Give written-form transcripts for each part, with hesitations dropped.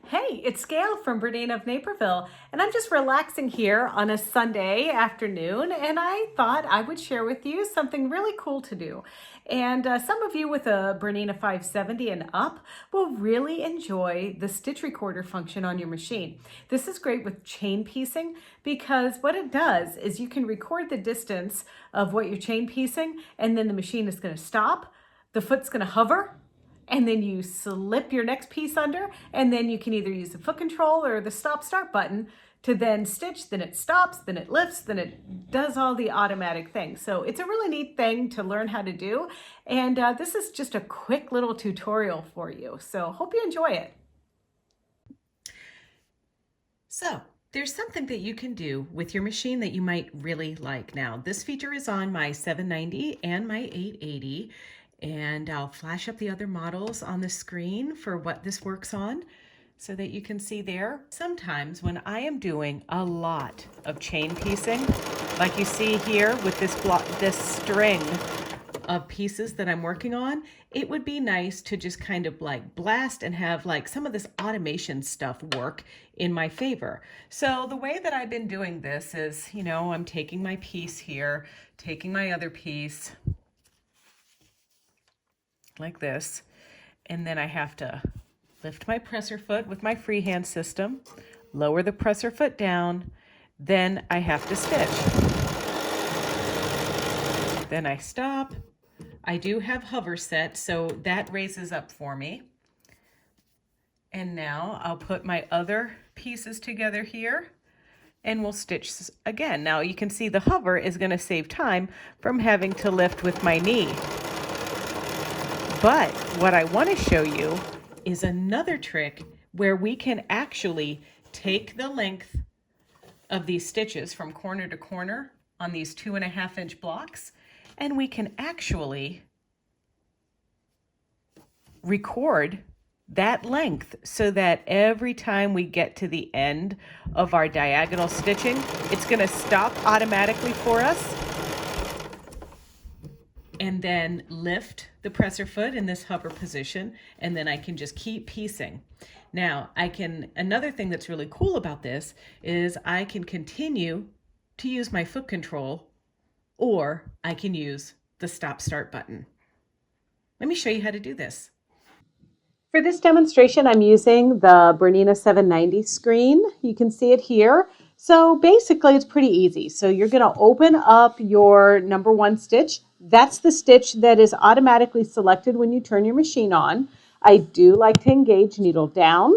Hey, it's Gayle from BERNINA of Naperville, and I'm just relaxing here on a Sunday afternoon, and I thought I would share with you something really cool to do. And some of you with a BERNINA 570 and up will really enjoy the stitch recorder function on your machine. This is great with chain piecing because what it does is you can record the distance of what you're chain piecing, and then the machine is going to stop, the foot's going to hover, and then you slip your next piece under, and then you can either use the foot control or the stop start button to then stitch, then it stops, then it lifts, then it does all the automatic things. So it's a really neat thing to learn how to do. And this is just a quick little tutorial for you. So hope you enjoy it. So there's something that you can do with your machine that you might really like. Now, this feature is on my 790 and my 880. And I'll flash up the other models on the screen for what this works on so that you can see there. Sometimes when I am doing a lot of chain piecing, like you see here with this string of pieces that I'm working on, it would be nice to just kind of like blast and have like some of this automation stuff work in my favor. So the way that I've been doing this is, I'm taking my piece here, taking my other piece, like this, and then I have to lift my presser foot with my freehand system, lower the presser foot down, then I have to stitch. Then I stop. I do have hover set, so that raises up for me. And now I'll put my other pieces together here and we'll stitch again. Now you can see the hover is going to save time from having to lift with my knee. But what I want to show you is another trick where we can actually take the length of these stitches from corner to corner on these 2.5-inch blocks, and we can actually record that length so that every time we get to the end of our diagonal stitching, it's going to stop automatically for us and then lift the presser foot in this hover position, and then I can just keep piecing. Now, another thing that's really cool about this is I can continue to use my foot control, or I can use the stop start button. Let me show you how to do this. For this demonstration, I'm using the BERNINA 790 screen. You can see it here. So basically, it's pretty easy. So you're going to open up your number 1 stitch. That's the stitch that is automatically selected when you turn your machine on. I do like to engage needle down.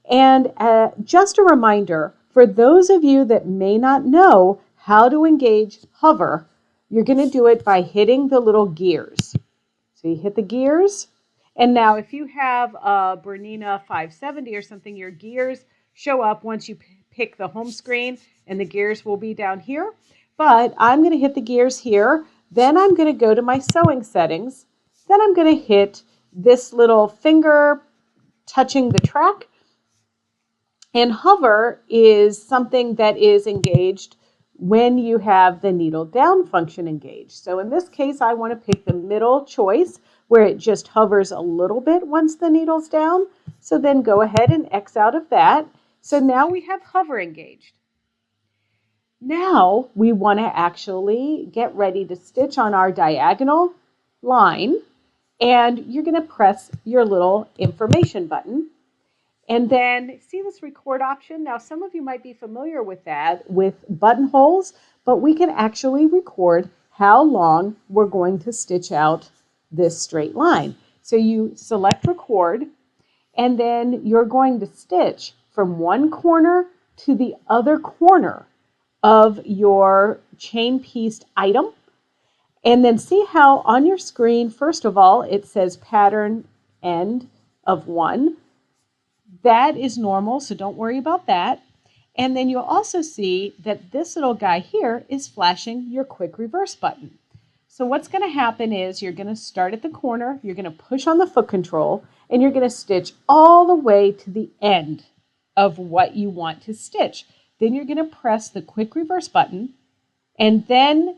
And just a reminder, for those of you that may not know how to engage hover, you're going to do it by hitting the little gears. So you hit the gears. And now if you have a BERNINA 570 or something, your gears show up once you pick the home screen, and the gears will be down here. But I'm going to hit the gears here. Then I'm going to go to my sewing settings. Then I'm going to hit this little finger touching the track. And hover is something that is engaged when you have the needle down function engaged. So in this case, I want to pick the middle choice where it just hovers a little bit once the needle's down. So then go ahead and X out of that. So now we have hover engaged. Now we want to actually get ready to stitch on our diagonal line, and you're going to press your little information button. And then see this record option? Now some of you might be familiar with that with buttonholes, but we can actually record how long we're going to stitch out this straight line. So you select record, and then you're going to stitch from one corner to the other corner of your chain pieced item. And then see how on your screen, first of all, it says pattern end of 1. That is normal, so don't worry about that. And then you'll also see that this little guy here is flashing your quick reverse button. So what's going to happen is you're going to start at the corner, you're going to push on the foot control, and you're going to stitch all the way to the end of what you want to stitch. Then you're going to press the quick reverse button, and then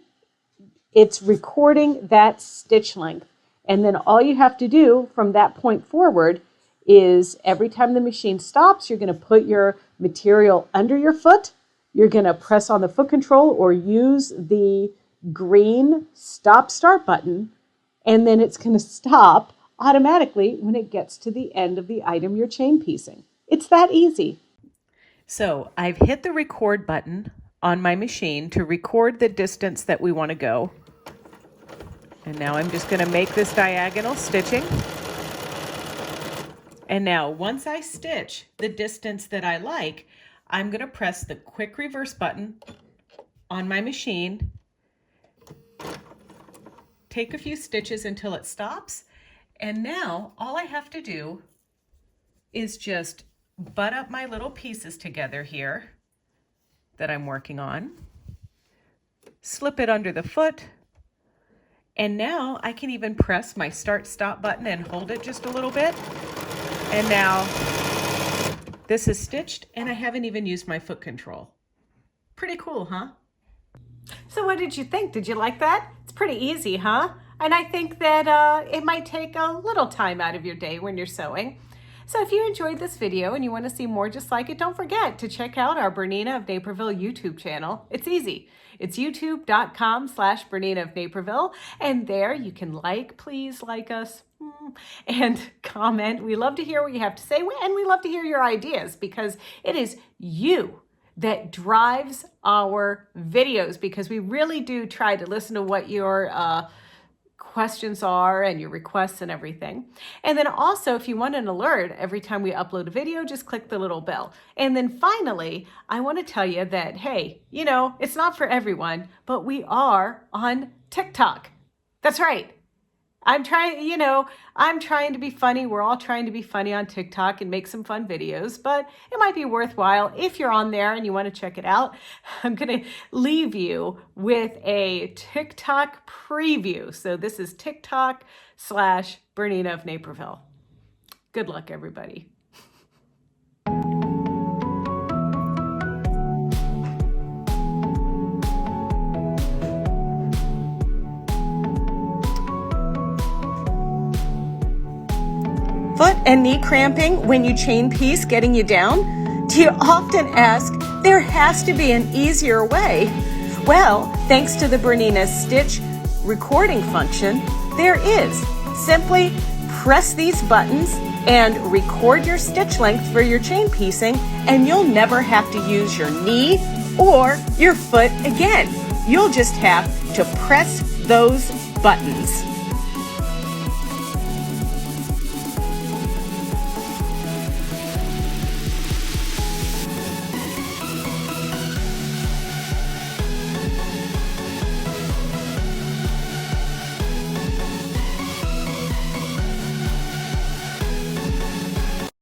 it's recording that stitch length. And then all you have to do from that point forward is every time the machine stops, you're going to put your material under your foot. You're going to press on the foot control or use the green stop start button, and then it's going to stop automatically when it gets to the end of the item you're chain piecing. It's that easy. So I've hit the record button on my machine to record the distance that we want to go. And now I'm just going to make this diagonal stitching. And now once I stitch the distance that I like, I'm going to press the quick reverse button on my machine, take a few stitches until it stops, and now all I have to do is just butt up my little pieces together here that I'm working on, slip it under the foot, and now I can even press my start stop button and hold it just a little bit. And now this is stitched and I haven't even used my foot control. Pretty cool, huh? So what did you think? Did you like that? It's pretty easy, huh? And I think that it might take a little time out of your day when you're sewing. So if you enjoyed this video and you want to see more just like it, don't forget to check out our BERNINA of Naperville YouTube channel. It's easy. It's youtube.com/BERNINA of Naperville. And there you can please like us and comment. We love to hear what you have to say, and we love to hear your ideas because it is you that drives our videos, because we really do try to listen to what your questions are and your requests and everything. And then also, if you want an alert every time we upload a video, just click the little bell. And then finally, I want to tell you that, hey, it's not for everyone, but we are on TikTok. That's right. I'm trying to be funny. We're all trying to be funny on TikTok and make some fun videos, but it might be worthwhile if you're on there and you want to check it out. I'm going to leave you with a TikTok preview. So this is TikTok/BERNINA of Naperville. Good luck, everybody. Foot and knee cramping when you chain piece getting you down? Do you often ask, there has to be an easier way? Well, thanks to the BERNINA Stitch recording function, there is. Simply press these buttons and record your stitch length for your chain piecing, and you'll never have to use your knee or your foot again. You'll just have to press those buttons.